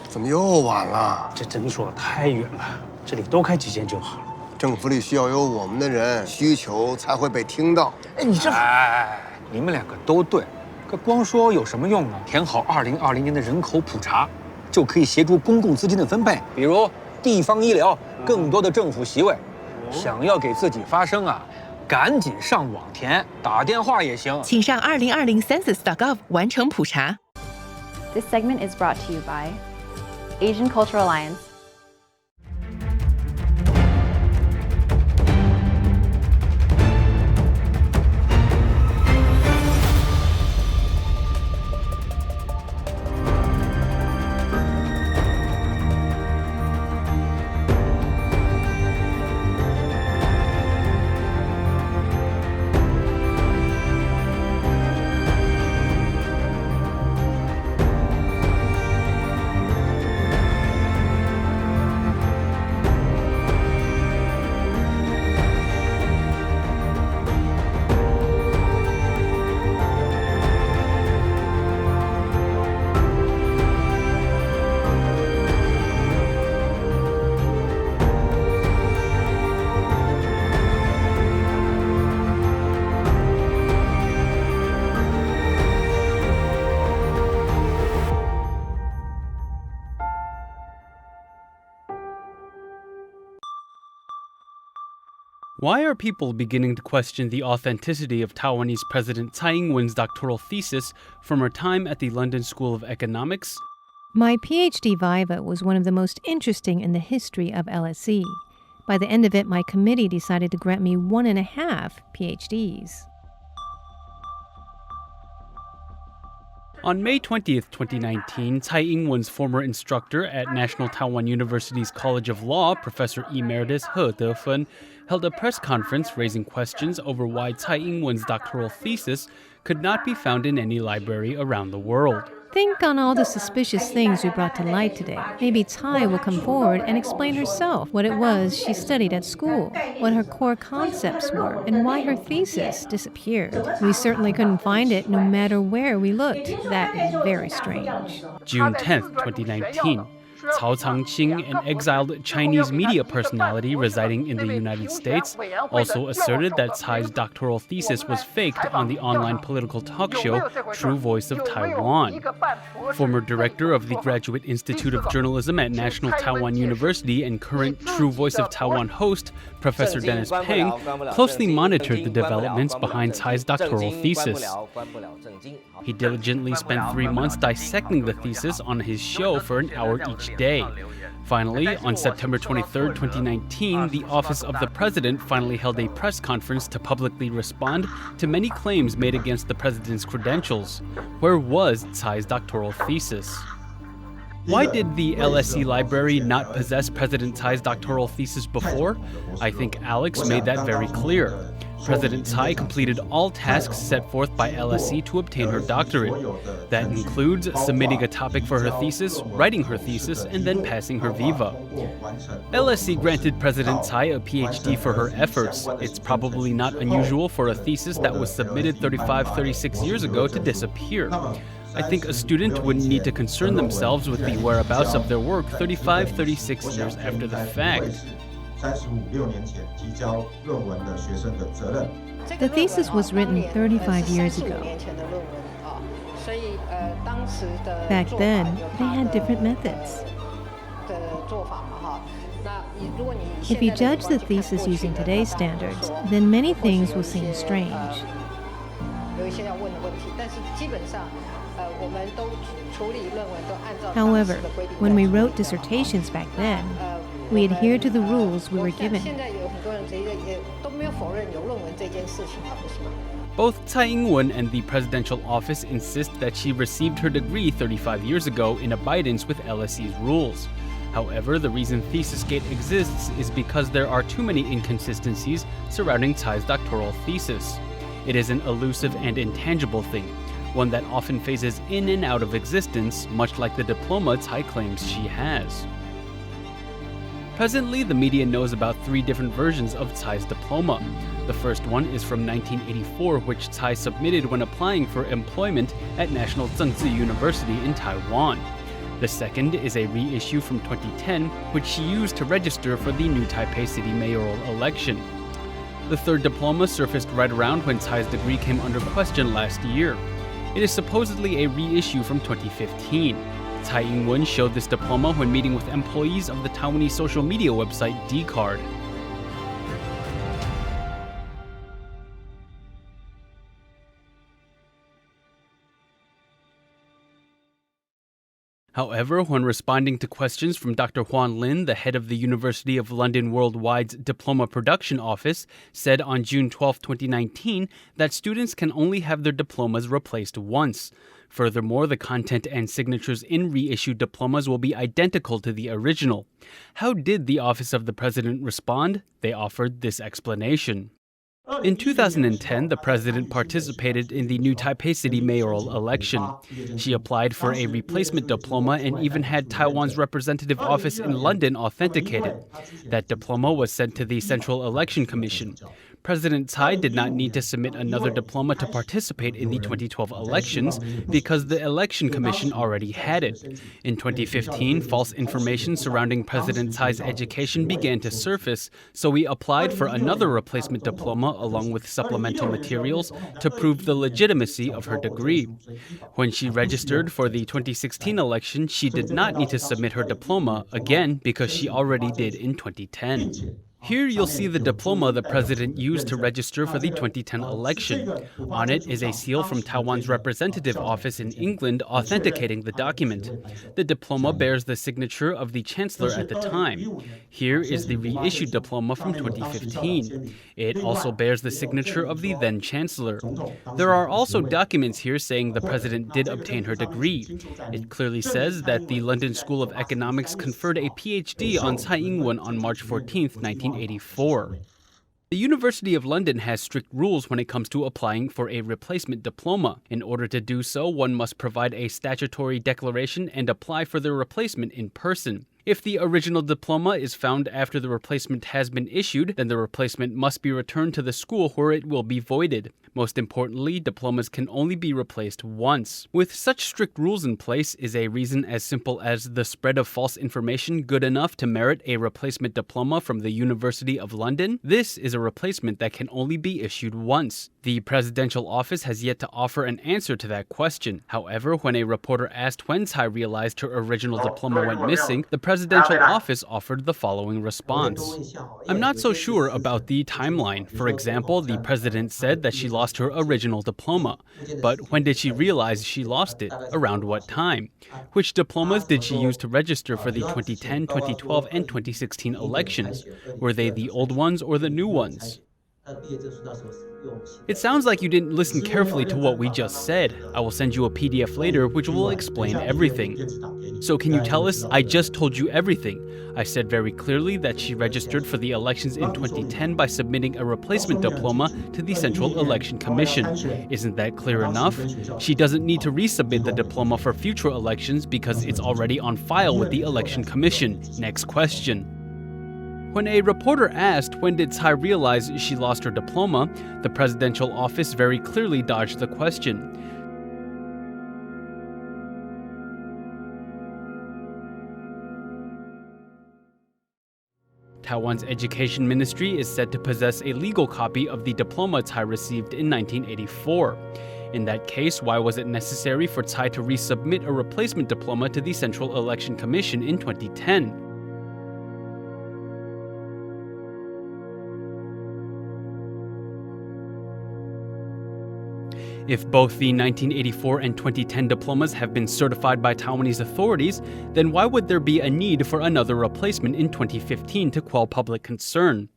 怎么又晚了？这诊所太远了，这里多开几间就好了。政府里需要有我们的人，需求才会被听到。哎，你这……哎，你们两个都对，可光说有什么用呢？填好2020年的人口普查，就可以协助公共资金的分配，比如地方医疗、更多的政府席位。想要给自己发声啊，赶紧上网填，打电话也行。请上2020 Census.gov 完成普查。This segment is brought to you by Asian Cultural Alliance. Why are people beginning to question the authenticity of Taiwanese President Tsai Ing-wen's doctoral thesis from her time at the London School of Economics? My PhD viva was one of the most interesting in the history of LSE. By the end of it, my committee decided to grant me 1.5 PhDs. On May 20th, 2019, Tsai Ing-wen's former instructor at National Taiwan University's College of Law, Professor Emeritus He Defen, held a press conference raising questions over why Tsai Ing-wen's doctoral thesis could not be found in any library around the world. Think on all the suspicious things we brought to light today. Maybe Tsai will come forward and explain herself what it was she studied at school, what her core concepts were, and why her thesis disappeared. We certainly couldn't find it no matter where we looked. That is very strange. June 10th, 2019. Cao Changqing, an exiled Chinese media personality residing in the United States, also asserted that Tsai's doctoral thesis was faked on the online political talk show True Voice of Taiwan. Former director of the Graduate Institute of Journalism at National Taiwan University and current True Voice of Taiwan host, Professor Dennis Peng, closely monitored the developments behind Tsai's doctoral thesis. He diligently spent 3 months dissecting the thesis on his show for an hour each day. Finally, on September 23, 2019, the Office of the President finally held a press conference to publicly respond to many claims made against the president's credentials. Where was Tsai's doctoral thesis? Why did the LSE library not possess President Tsai's doctoral thesis before? I think Alex made that very clear. President Tsai completed all tasks set forth by LSE to obtain her doctorate. That includes submitting a topic for her thesis, writing her thesis, and then passing her viva. LSE granted President Tsai a PhD for her efforts. It's probably not unusual for a thesis that was submitted 36 years ago to disappear. I think a student wouldn't need to concern themselves with the whereabouts of their work 36 years after the fact. The thesis was written 35 years ago. Back then, they had different methods. If you judge the thesis using today's standards, then many things will seem strange. However, when we wrote dissertations back then, we adhered to the rules we were given. Both Tsai Ing-wen and the presidential office insist that she received her degree 35 years ago in abidance with LSE's rules. However, the reason ThesisGate exists is because there are too many inconsistencies surrounding Tsai's doctoral thesis. It is an elusive and intangible thing, one that often phases in and out of existence, much like the diploma Tsai claims she has. Presently, the media knows about 3 different versions of Tsai's diploma. The first one is from 1984, which Tsai submitted when applying for employment at National Tsangzi University in Taiwan. The second is a reissue from 2010, which she used to register for the new Taipei City mayoral election. The third diploma surfaced right around when Tsai's degree came under question last year. It is supposedly a reissue from 2015. Tsai Ing-wen showed this diploma when meeting with employees of the Taiwanese social media website Dcard. However, when responding to questions from Dr. Huan Lin, the head of the University of London Worldwide's Diploma Production Office, said on June 12, 2019, that students can only have their diplomas replaced once. Furthermore, the content and signatures in reissued diplomas will be identical to the original. How did the Office of the President respond? They offered this explanation. In 2010, the president participated in the new Taipei City mayoral election. She applied for a replacement diploma and even had Taiwan's representative office in London authenticated. That diploma was sent to the Central Election Commission. President Tsai did not need to submit another diploma to participate in the 2012 elections because the Election Commission already had it. In 2015, false information surrounding President Tsai's education began to surface, so we applied for another replacement diploma along with supplemental materials to prove the legitimacy of her degree. When she registered for the 2016 election, she did not need to submit her diploma again because she already did in 2010. Here you'll see the diploma the president used to register for the 2010 election. On it is a seal from Taiwan's representative office in England authenticating the document. The diploma bears the signature of the chancellor at the time. Here is the reissued diploma from 2015. It also bears the signature of the then chancellor. There are also documents here saying the president did obtain her degree. It clearly says that the London School of Economics conferred a PhD on Tsai Ing-wen on March 14, 1984. The University of London has strict rules when it comes to applying for a replacement diploma. In order to do so, one must provide a statutory declaration and apply for the replacement in person. If the original diploma is found after the replacement has been issued, then the replacement must be returned to the school where it will be voided. Most importantly, diplomas can only be replaced once. With such strict rules in place, is a reason as simple as the spread of false information good enough to merit a replacement diploma from the University of London? This is a replacement that can only be issued once. The presidential office has yet to offer an answer to that question. However, when a reporter asked when Tsai realized her original diploma went missing, the presidential office offered the following response. I'm not so sure about the timeline. For example, the president said that she lost her original diploma. But when did she realize she lost it? Around what time? Which diplomas did she use to register for the 2010, 2012, and 2016 elections? Were they the old ones or the new ones? It sounds like you didn't listen carefully to what we just said. I will send you a PDF later which will explain everything. So can you tell us? I just told you everything. I said very clearly that she registered for the elections in 2010 by submitting a replacement diploma to the Central Election Commission. Isn't that clear enough? She doesn't need to resubmit the diploma for future elections because it's already on file with the Election Commission. Next question. When a reporter asked when did Tsai realize she lost her diploma, the presidential office very clearly dodged the question. Taiwan's education ministry is said to possess a legal copy of the diploma Tsai received in 1984. In that case, why was it necessary for Tsai to resubmit a replacement diploma to the Central Election Commission in 2010? If both the 1984 and 2010 diplomas have been certified by Taiwanese authorities, then why would there be a need for another replacement in 2015 to quell public concern?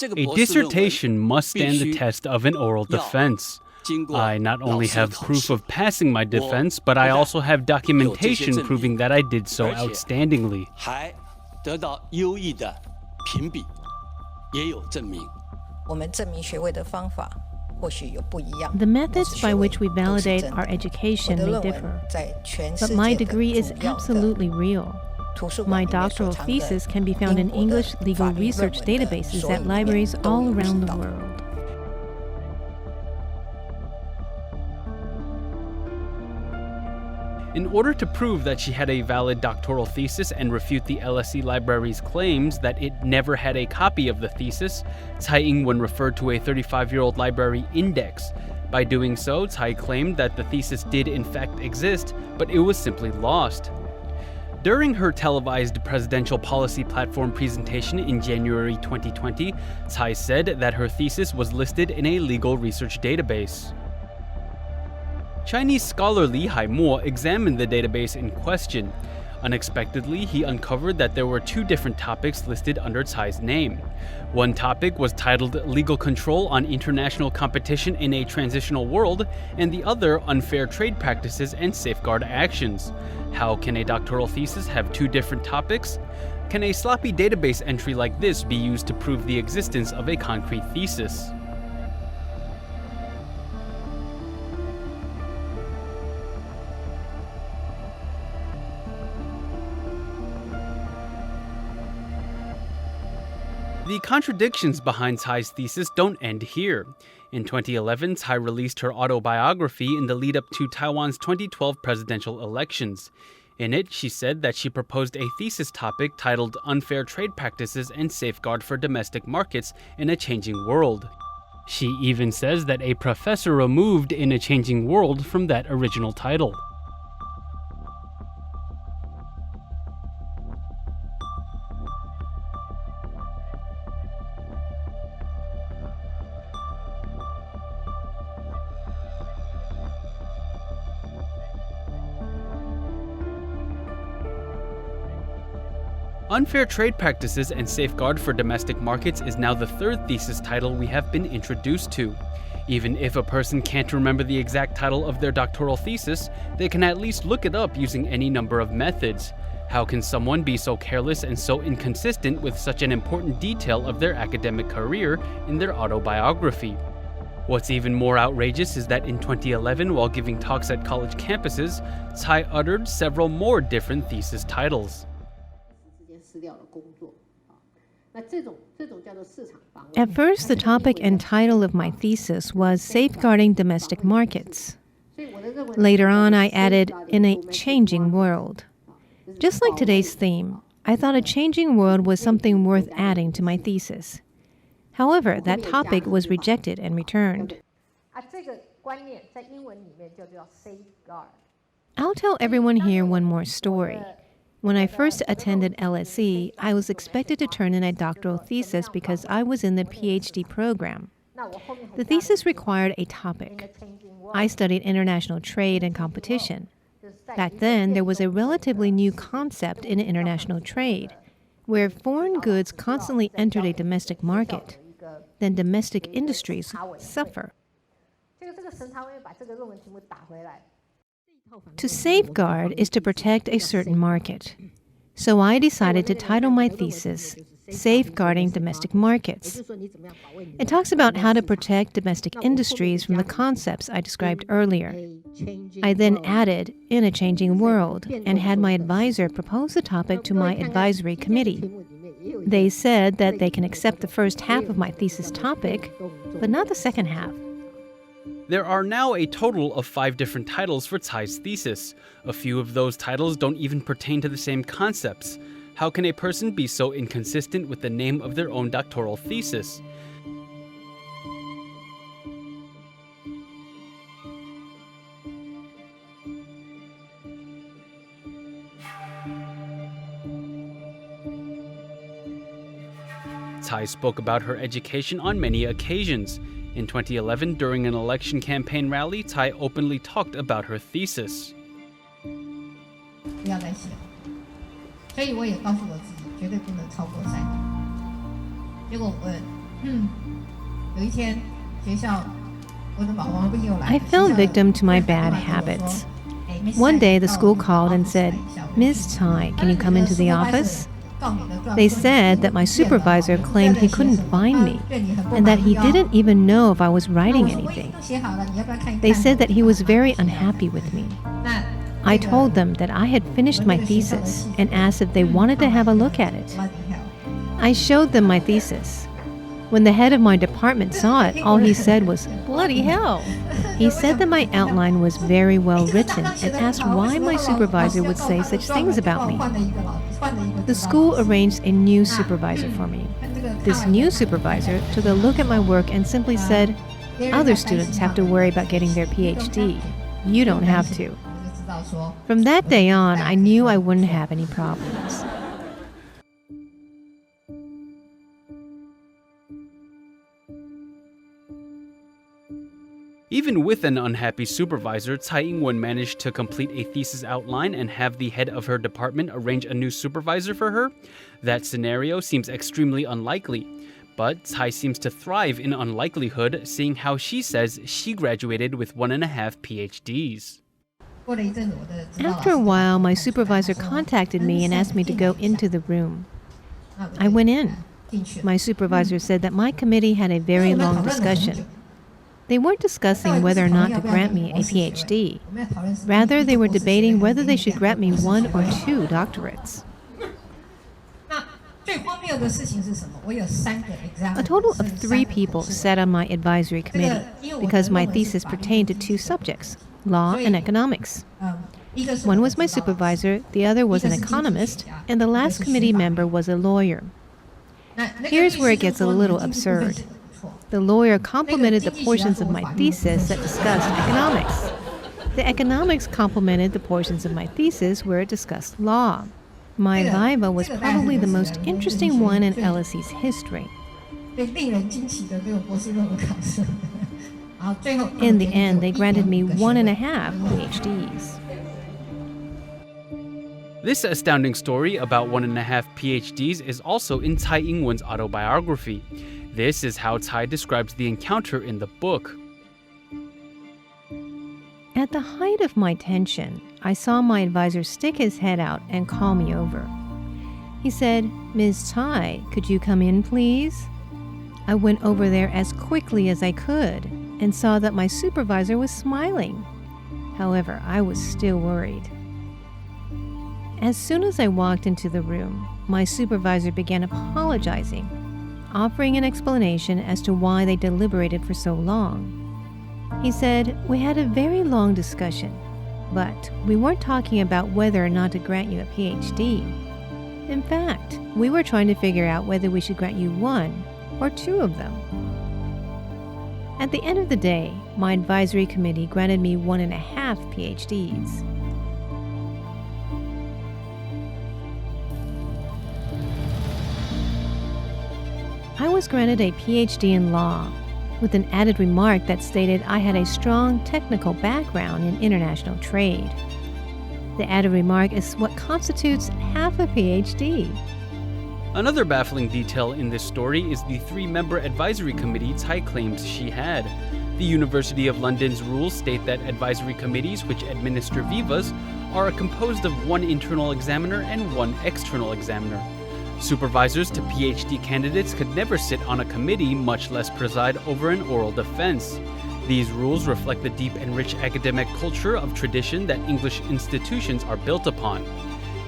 A dissertation must stand the test of an oral defense. I not only have proof of passing my defense, but I also have documentation proving that I did so outstandingly. The methods by which we validate our education may differ, but my degree is absolutely real. My doctoral thesis can be found in English legal research databases at libraries all around the world. In order to prove that she had a valid doctoral thesis and refute the LSE library's claims that it never had a copy of the thesis, Tsai Ing-wen referred to a 35-year-old library index. By doing so, Tsai claimed that the thesis did in fact exist, but it was simply lost. During her televised presidential policy platform presentation in January 2020, Tsai said that her thesis was listed in a legal research database. Chinese scholar Li Haimo examined the database in question. Unexpectedly, he uncovered that there were two different topics listed under Tsai's name. One topic was titled Legal Control on International Competition in a Transitional World, and the other Unfair Trade Practices and Safeguard Actions. How can a doctoral thesis have two different topics? Can a sloppy database entry like this be used to prove the existence of a concrete thesis? The contradictions behind Tsai's thesis don't end here. In 2011, Tsai released her autobiography in the lead-up to Taiwan's 2012 presidential elections. In it, she said that she proposed a thesis topic titled Unfair Trade Practices and Safeguard for Domestic Markets in a Changing World. She even says that a professor removed In a Changing World from that original title. Unfair Trade Practices and Safeguard for Domestic Markets is now the third thesis title we have been introduced to. Even if a person can't remember the exact title of their doctoral thesis, they can at least look it up using any number of methods. How can someone be so careless and so inconsistent with such an important detail of their academic career in their autobiography? What's even more outrageous is that in 2011, while giving talks at college campuses, Tsai uttered several more different thesis titles. At first, the topic and title of my thesis was Safeguarding Domestic Markets. Later on, I added In a Changing World. Just like today's theme, I thought a changing world was something worth adding to my thesis. However, that topic was rejected and returned. I'll tell everyone here one more story. When I first attended LSE, I was expected to turn in a doctoral thesis because I was in the PhD program. The thesis required a topic. I studied international trade and competition. Back then, there was a relatively new concept in international trade, where foreign goods constantly entered a domestic market. Then domestic industries suffer. To safeguard is to protect a certain market. So I decided to title my thesis, Safeguarding Domestic Markets. It talks about how to protect domestic industries from the concepts I described earlier. I then added In a Changing World and had my advisor propose the topic to my advisory committee. They said that they can accept the first half of my thesis topic, but not the second half. There are now a total of 5 different titles for Tsai's thesis. A few of those titles don't even pertain to the same concepts. How can a person be so inconsistent with the name of their own doctoral thesis? Tsai spoke about her education on many occasions. In 2011, during an election campaign rally, Tsai openly talked about her thesis. I fell victim to my bad habits. One day, the school called and said, "Ms. Tsai, can you come into the office?" They said that my supervisor claimed he couldn't find me and that he didn't even know if I was writing anything. They said that he was very unhappy with me. I told them that I had finished my thesis and asked if they wanted to have a look at it. I showed them my thesis. When the head of my department saw it, all he said was, "Bloody hell!" He said that my outline was very well written and asked why my supervisor would say such things about me. The school arranged a new supervisor for me. This new supervisor took a look at my work and simply said, "Other students have to worry about getting their PhD. You don't have to." From that day on, I knew I wouldn't have any problems. Even with an unhappy supervisor, Tsai Ing-wen managed to complete a thesis outline and have the head of her department arrange a new supervisor for her. That scenario seems extremely unlikely, but Tsai seems to thrive in unlikelihood, seeing how she says she graduated with 1.5 PhDs. After a while, my supervisor contacted me and asked me to go into the room. I went in. My supervisor said that my committee had a very long discussion. They weren't discussing whether or not to grant me a PhD. Rather, they were debating whether they should grant me 1 or 2 doctorates. A total of 3 people sat on my advisory committee because my thesis pertained to 2 subjects, law and economics. One was my supervisor, the other was an economist, and the last committee member was a lawyer. Here's where it gets a little absurd. The lawyer complimented the portions of my thesis that discussed economics. The economics complimented the portions of my thesis where it discussed law. My viva was probably the most interesting one in LSE's history. In the end, they granted me 1.5 PhDs. This astounding story about 1.5 PhDs is also in Tsai Ing-wen's autobiography. This is how Tsai describes the encounter in the book. At the height of my tension, I saw my advisor stick his head out and call me over. He said, "Ms. Tsai, could you come in, please?" I went over there as quickly as I could and saw that my supervisor was smiling. However, I was still worried. As soon as I walked into the room, my supervisor began apologizing, offering an explanation as to why they deliberated for so long. He said, "We had a very long discussion, but we weren't talking about whether or not to grant you a PhD. In fact, we were trying to figure out whether we should grant you 1 or 2 of them." At the end of the day, my advisory committee granted me 1.5 PhDs. I was granted a PhD in law, with an added remark that stated I had a strong technical background in international trade. The added remark is what constitutes half a PhD. Another baffling detail in this story is the 3-member advisory committee Tsai claims she had. The University of London's rules state that advisory committees which administer vivas are composed of 1 internal examiner and 1 external examiner. Supervisors to PhD candidates could never sit on a committee, much less preside over an oral defense. These rules reflect the deep and rich academic culture of tradition that English institutions are built upon.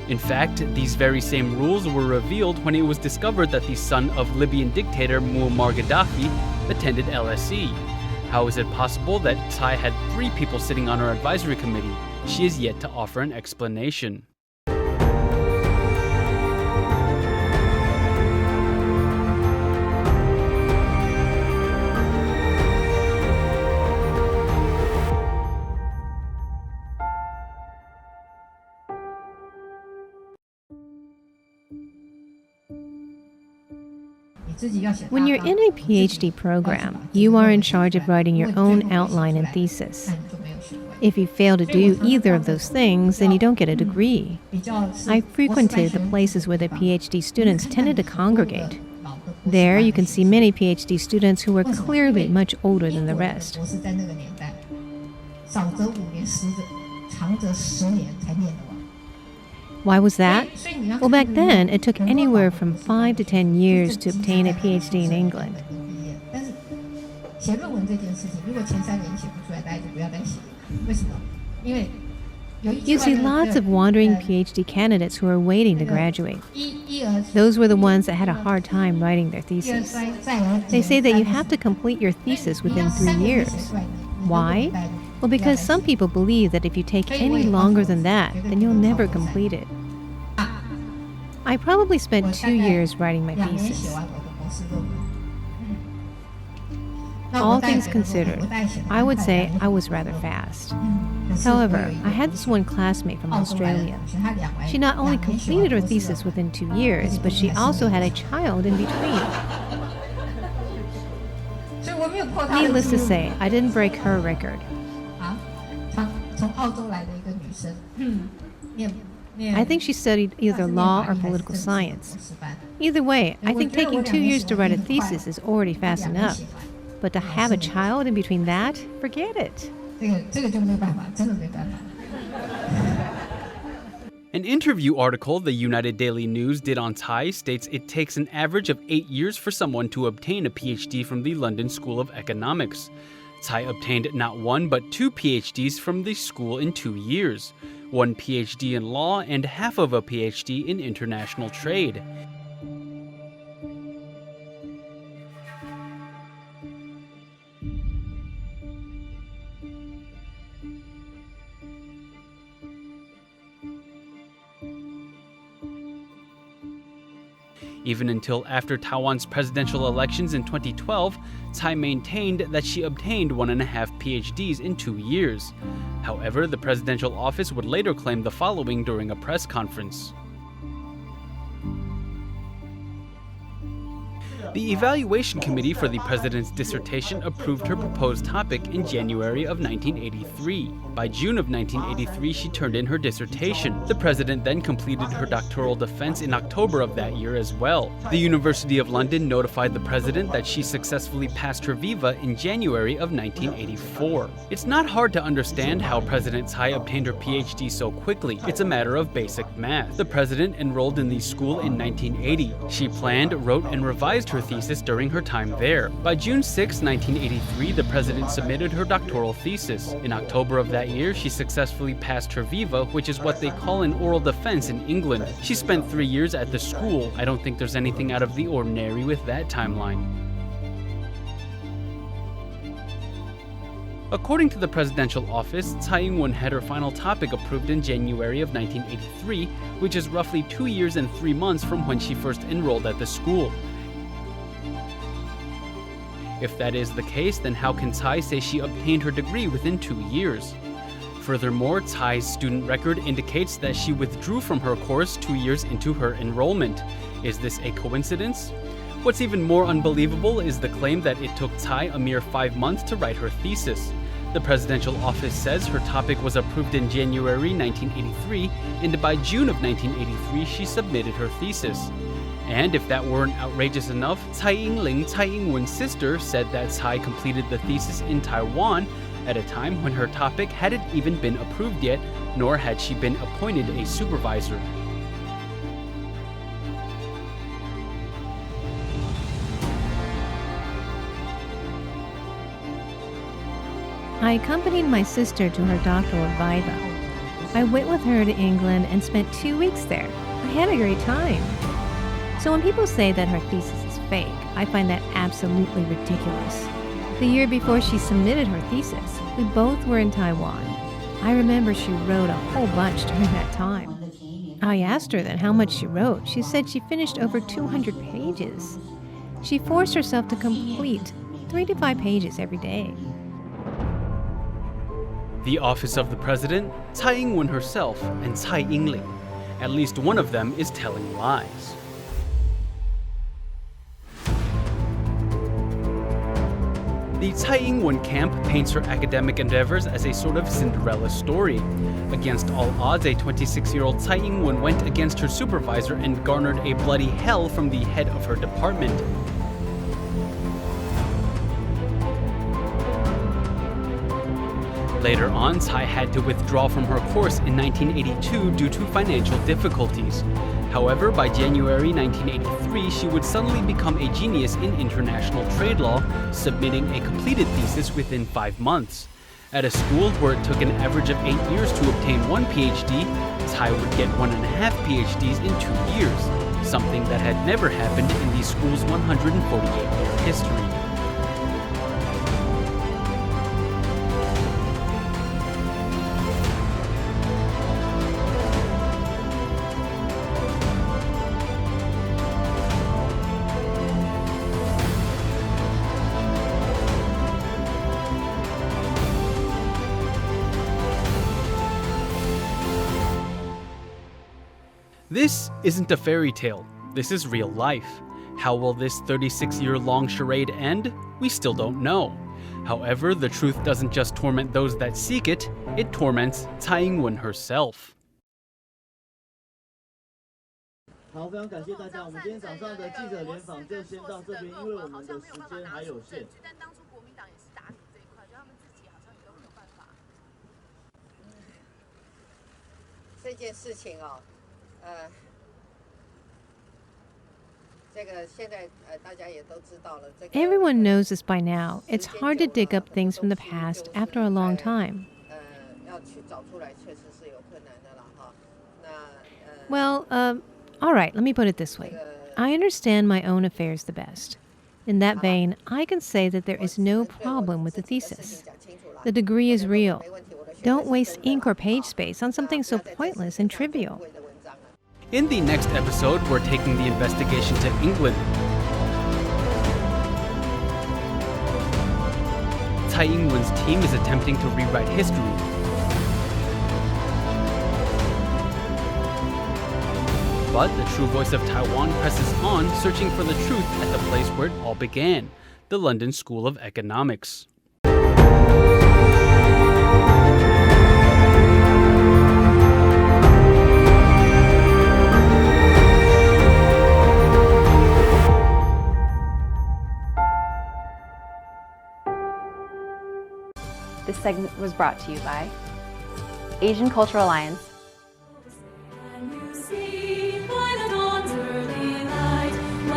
In fact, these very same rules were revealed when it was discovered that the son of Libyan dictator Muammar Gaddafi attended LSE. How is it possible that Tsai had 3 people sitting on her advisory committee? She is yet to offer an explanation. When you're in a PhD program, you are in charge of writing your own outline and thesis. If you fail to do either of those things, then you don't get a degree. I frequented the places where the PhD students tended to congregate. There, you can see many PhD students who were clearly much older than the rest. Why was that? Well, back then, it took anywhere from 5 to 10 years to obtain a PhD in England. You see lots of wandering PhD candidates who are waiting to graduate. Those were the ones that had a hard time writing their thesis. They say that you have to complete your thesis within 3 years. Why? Well, because some people believe that if you take any longer than that, then you'll never complete it. I probably spent 2 years writing my thesis. All things considered, I would say I was rather fast. However, I had this one classmate from Australia. She not only completed her thesis within 2 years, but she also had a child in between. Needless to say, I didn't break her record. I think she studied either law or political science. Either way, I think taking 2 years to write a thesis is already fast enough. But to have a child in between that, forget it. An interview article the United Daily News did on Tsai states it takes an average of 8 years for someone to obtain a PhD from the London School of Economics. Tsai obtained not 1 but 2 PhDs from the school in 2 years, 1 PhD in law and half of a PhD in international trade. Even until after Taiwan's presidential elections in 2012, Tsai maintained that she obtained 1.5 PhDs in 2 years. However, the presidential office would later claim the following during a press conference. The evaluation committee for the president's dissertation approved her proposed topic in January of 1983. By June of 1983, she turned in her dissertation. The president then completed her doctoral defense in October of that year as well. The University of London notified the president that she successfully passed her viva in January of 1984. It's not hard to understand how President Tsai obtained her PhD so quickly. It's a matter of basic math. The president enrolled in the school in 1980. She planned, wrote, and revised her thesis during her time there. By June 6, 1983, the president submitted her doctoral thesis. In October of that year, she successfully passed her viva, which is what they call an oral defense in England. She spent 3 years at the school. I don't think there's anything out of the ordinary with that timeline. According to the presidential office, Tsai Ing-wen had her final topic approved in January of 1983, which is roughly 2 years and 3 months from when she first enrolled at the school. If that is the case, then how can Tsai say she obtained her degree within 2 years? Furthermore, Tsai's student record indicates that she withdrew from her course 2 years into her enrollment. Is this a coincidence? What's even more unbelievable is the claim that it took Tsai a mere 5 months to write her thesis. The presidential office says her topic was approved in January 1983, and by June of 1983 she submitted her thesis. And if that weren't outrageous enough, Tsai Ing-ling, Tsai Ing-wen's sister, said that Tsai completed the thesis in Taiwan at a time when her topic hadn't even been approved yet, nor had she been appointed a supervisor. I accompanied my sister to her doctoral viva. I went with her to England and spent 2 weeks there. I had a great time. So when people say that her thesis is fake, I find that absolutely ridiculous. The year before she submitted her thesis, we both were in Taiwan. I remember she wrote a whole bunch during that time. I asked her then how much she wrote. She said she finished over 200 pages. She forced herself to complete 3 to 5 pages every day. The office of the president, Tsai Ing-wen herself, and Tsai Ing-ling. At least one of them is telling lies. The Tsai Ing-wen camp paints her academic endeavors as a sort of Cinderella story. Against all odds, a 26-year-old Tsai Ing-wen went against her supervisor and garnered a bloody hell from the head of her department. Later on, Tsai had to withdraw from her course in 1982 due to financial difficulties. However, by January 1983, she would suddenly become a genius in international trade law, submitting a completed thesis within 5 months. At a school where it took an average of 8 years to obtain 1 PhD, Tsai would get 1.5 PhDs in 2 years, something that had never happened in the school's 148-year history. This isn't a fairy tale. This is real life. How will this 36-year-long charade end? We still don't know. However, the truth doesn't just torment those that seek it, it torments Tsai Ing-wen herself. 好，非常感谢大家。我们今天早上的记者联访就先到这边，因为我们的时间还有限。但当初国民党也是打你这一块，就他们自己好像也都没有办法。这件事情哦。Everyone knows this by now. It's hard to dig up things from the past after a long time. Well, all right, let me put it this way. I understand my own affairs the best. In that vein, I can say that there is no problem with the thesis. The degree is real. Don't waste ink or page space on something so pointless and trivial. In the next episode, we're taking the investigation to England. Tsai Ing-wen's team is attempting to rewrite history. But the true voice of Taiwan presses on, searching for the truth at the place where it all began, the London School of Economics. This segment was brought to you by Asian Cultural Alliance,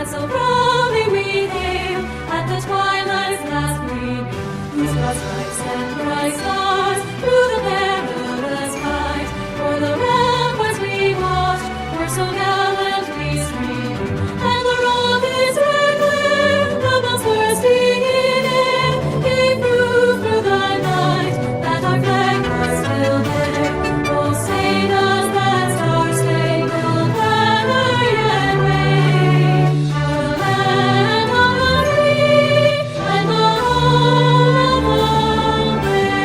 so proudly we hail at the twilight's last gleaming, whose broad stripes and bright stars through the perilous fight, o'er the ramparts we watched, were so gallantly streaming, and the rocket's red glare, the bells bursting in air, gave proof through the night that our flag was still there. Oh, say does that star-spangled banner yet wave? Free and the home of the brave.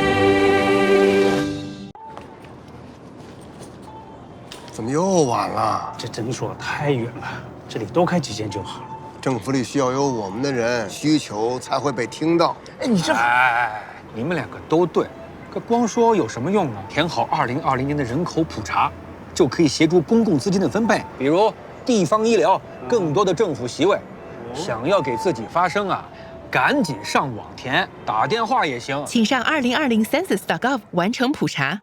怎么又晚了？这诊所太远了，这里多开几间就好了。政府里需要有我们的人，需求才会被听到。哎，你这……你们两个都对，可光说有什么用呢？填好2020年的人口普查，就可以协助公共资金的分配，比如地方医疗、更多的政府席位。想要给自己发声啊，赶紧上网填，打电话也行。请上2020 Census.gov 完成普查。